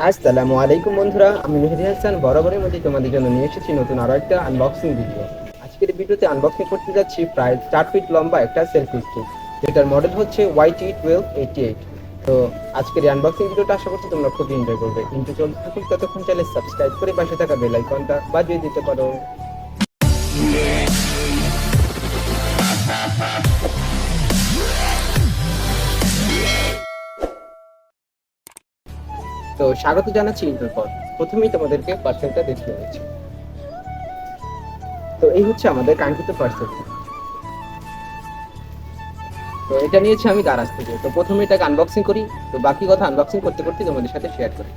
আসসালামু আলাইকুম বন্ধুরা, আমি মেহেদি হাসান বরাবরের মধ্যে তোমাদের জন্য নিয়ে এসেছি নতুন আরো একটা আনবক্সিং ভিডিও। আজকের ভিডিওতে আনবক্সিং করতে যাচ্ছি প্রায় 4 ফিট লম্বা একটা সেলফি স্টিক, যেটার মডেল হচ্ছে YT1288। তো আজকের এই আনবক্সিং ভিডিওটা আশা করছি তোমরা খুব এনজয় করবে। কিন্তু চলতে থাকুক, ততক্ষণ চাইলে সাবস্ক্রাইব করে পাশে থাকা বেল আইকনটা বাজিয়ে দিতে পারো। তো স্বাগত জানাচ্ছি ইন্টার পর। প্রথমেই তোমাদেরকে পার্সেলটা দেখিয়ে দিচ্ছি। তো এই হচ্ছে আমাদের কাঙ্ক্ষিত পার্সেল। তো এটা নিয়েছি আমি দারাজ থেকে। তো প্রথমে এটাকে আনবক্সিং করি, তো বাকি কথা আনবক্সিং করতে করতে তোমাদের সাথে শেয়ার করি।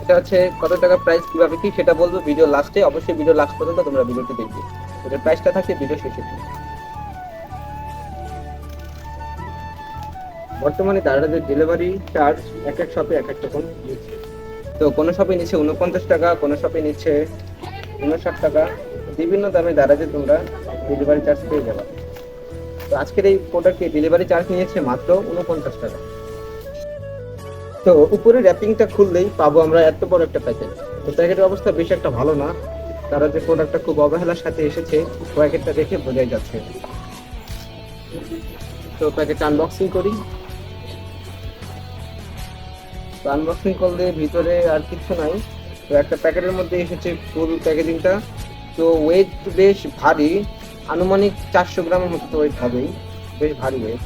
এটা হচ্ছে কত টাকা প্রাইস, কিভাবে কি সেটা বলবো ভিডিও লাস্টে। অবশ্যই ভিডিও লাস্ট পর্যন্ত তোমরা ভিডিওটি দেখবে। এটার প্রাইসটা থাকছে ভিডিও শেষে। বর্তমানে দারাজের ডেলিভারি চার্জ এক এক শপে এক এক রকম নিচ্ছে। তো কোনো শপে নিচ্ছে 49 টাকা, কোনো শপে নিচ্ছে 59 টাকা। বিভিন্ন দামে দারাজে তোমরা ডেলিভারি চার্জ পেয়ে যাবে। তো আজকের এই প্রোডাক্টে ডেলিভারি চার্জ নিয়েছে মাত্র 49 টাকা। তো উপরে র্যাপিংটা খুললেই পাবো আমরা এত বড় একটা প্যাকেট। তো প্যাকেটের অবস্থা বেশ একটা ভালো না। তারা যে প্রোডাক্টটা খুব অবহেলার সাথে এসেছে, প্যাকেটটা দেখে বোঝাই যাচ্ছে। তো প্যাকেটটা আনবক্সিং করি। তো আনবক্সিং করলে ভিতরে আর কিছু নাই। তো একটা প্যাকেটের মধ্যে এসেছে ফুল প্যাকেজিংটা। তো ওয়েট বেশ ভারী, আনুমানিক 400 গ্রামের মতো ওয়েট হবেই, বেশ ভারী ওয়েট।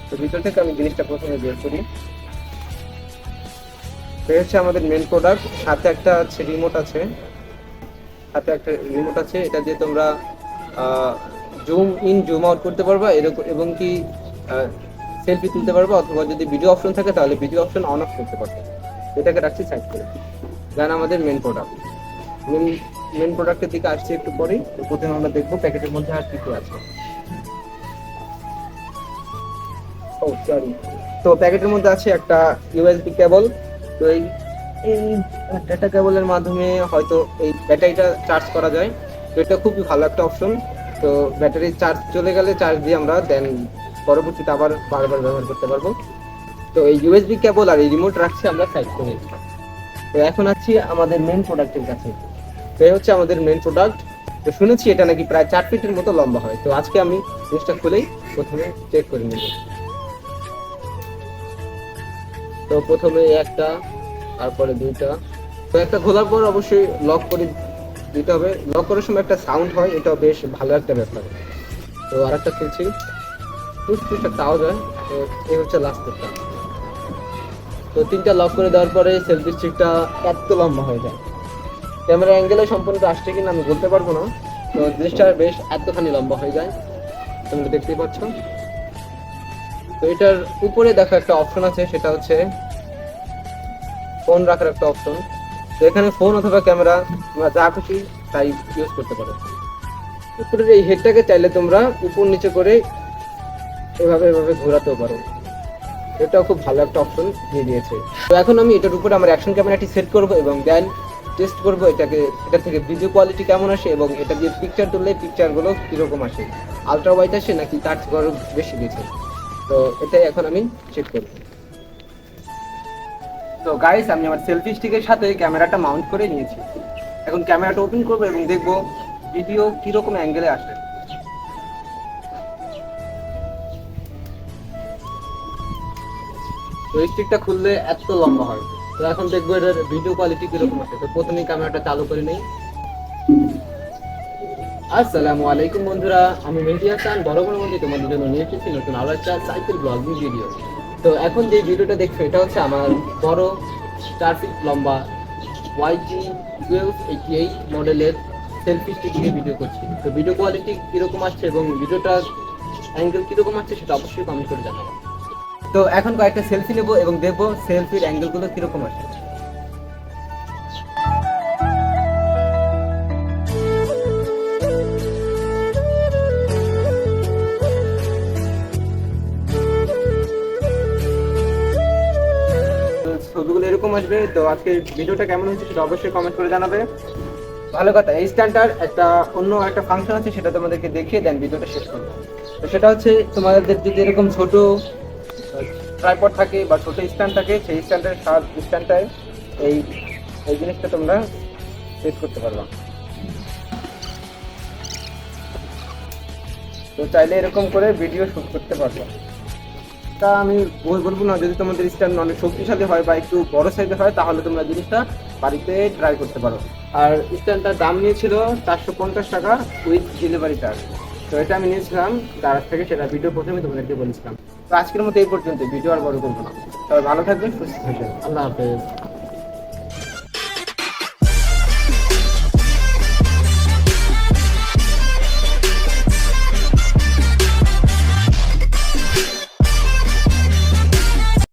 তো ভিতর থেকে আমি জিনিসটা প্রথমে বের করি। তো হচ্ছে আমাদের মেন প্রোডাক্ট, সাথে একটা আছে রিমোট আছে। এটা দিয়ে তোমরা জুম ইন জুম আউট করতে পারবা এরকম, এবং কি সেলফি তুলতে পারবা, অথবা যদি ভিডিও অপশন থাকে তাহলে ভিডিও অপশন অন অফ করতে পারবে। এটাকে রাখছি সাইড করে। দেন আমাদের মেন প্রোডাক্ট, মেন মেন প্রোডাক্টের দিকে আসছে একটু পরেই। তো প্রথমে আমরা দেখবো প্যাকেটের মধ্যে আর কি কি আছে। ও সরি, তো প্যাকেটের মধ্যে আছে একটা ইউএসবি কেবল। তো এই ডেটা কেবলের মাধ্যমে হয়তো এই ব্যাটারিটা চার্জ করা যায়। তো এটা খুবই ভালো একটা অপশন। তো ব্যাটারি চার্জ চলে গেলে চার্জ দিয়ে আমরা দেন পরবর্তীতে আবার বারবার ব্যবহার করতে পারবো। তো এই ইউএসবি কেবল আর এই রিমোট রাখছি আমরা সাইড করে। তো এখন আছি আমাদের মেন প্রোডাক্টের কাছে। তো এই হচ্ছে আমাদের মেন প্রোডাক্ট। তো শুনেছি এটা নাকি প্রায় 4 ফিটের মতো লম্বা হয়। তো আজকে আমি জিনিসটা খুলেই প্রথমে চেক করে নেব। তো প্রথমে একটা, তারপরে দুইটা। তো একটা খোলার পর অবশ্যই লক করে দিতে হবে। লক করার সময় একটা সাউন্ড হয়, এটাও বেশ ভালো একটা ব্যাপার। তো আরেকটা খুলছি, টুস একটা আওয়াজ হয়। তো এই হচ্ছে লাস্টেরটা। তো তিনটা লক করে দেওয়ার পরে সেলফি স্টিকটা এত লম্বা হয়ে যায়। ক্যামেরা অ্যাঙ্গেলে সম্পূর্ণ আসছে কিনা আমি বলতে পারবো না। তো জিনিসটা বেশ এতখানি লম্বা হয়ে যায়, তোমরা দেখতেই পাচ্ছ। তো এটার উপরে দেখা একটা অপশন আছে, সেটা হচ্ছে ফোন রাখার একটা অপশন। তো এখানে ফোন অথবা ক্যামেরা তোমরা যা খুশি তাই ইউজ করতে পারো। উপরের এই হেডটাকে চাইলে তোমরা উপর নিচে করে এভাবে এভাবে ঘোরাতেও পারো। এটাও খুব ভালো একটা অপশন দিয়ে দিয়েছে। তো এখন আমি এটার উপরে আমার অ্যাকশন ক্যামেরাটি সেট করব এবং দেন টেস্ট করব এটা থেকে ভিডিও কোয়ালিটি কেমন আসে, এবং এটা দিয়ে পিকচার তুললে পিকচারগুলো কীরকম আসে, আলট্রা ওয়াইড আসে নাকি তার থেকে আরও বেশি গেছে। তো এটাই এখন আমি চেক করব। তো গাইস, আমি আমার সেলফি স্টিকের সাথে ক্যামেরাটা মাউন্ট করে নিয়েছি। এখন ক্যামেরাটা ওপেন করবো এবং দেখবো ভিডিও কিরকম অ্যাঙ্গেলে আসে। তো স্টিকটা খুললে এত লম্বা হয়। তো এখন দেখবো এটার ভিডিও কোয়ালিটি কিরকম আসে। তো প্রথমেই ক্যামেরাটা চালু করে নেই। আসসালামু আলাইকুম বন্ধুরা, আমি মেহেদি হাসান বরাবরের মধ্যে তোমাদের জন্য নিয়ে এসেছি নতুন আরো একটা সাইকেল ব্লগিং ভিডিও। তো এখন যে ভিডিওটা দেখছো এটা হচ্ছে আমার বড় 4 ফিট লম্বা YT1288 মডেলের সেলফি স্টিক দিয়ে ভিডিও করছি। তো ভিডিও কোয়ালিটি কিরকম আসছে এবং ভিডিওটার অ্যাঙ্গেল কিরকম আসছে সেটা অবশ্যই কমেন্ট করে জানাবো। তো এখন কয়েকটা সেলফি নেবো এবং দেখবো সেলফির অ্যাঙ্গেলগুলো কিরকম আসছে। তো ছবিগুলো এরকম আসবে। তো আজকে ভিডিওটা কেমন হচ্ছে সেটা অবশ্যই কমেন্ট করে জানাবে। ভালো কথা, এই স্ট্যান্ডটার অন্য একটা ফাংশন আছে, সেটা তোমাদেরকে দেখিয়ে দেন ভিডিওটা শেষ করবো। তো সেটা হচ্ছে তোমাদের যদি এরকম ছোট ট্রাইপড থাকে বা ছোট স্ট্যান্ড থাকে, সেই স্ট্যান্ডটায় এই এই জিনিসটা তোমরা সেট করতে পারবা। তো চাইলে এরকম করে ভিডিও শুট করতে পারবা। তা আমি বলবো না, যদি তোমাদের স্ট্যান্ড অনেক শক্তিশালী হয় বা একটু বড় সাইজের হয় তাহলে তোমরা জিনিসটা বাড়িতে ট্রাই করতে পারো। আর স্ট্যান্ডটার দাম নিয়েছিল 450 টাকা উইথ ডেলিভারি চার্জ। তো এটা আমি নিয়েছিলাম তার থেকে, সেটা ভিডিও প্রথমে তোমাদেরকে বলেছিলাম। তো আজকের মতো এই পর্যন্ত, ভিডিও আর বড় করবো না। তবে ভালো থাকবেন, সুস্থ থাকবেন, আল্লাহ হাফেজ।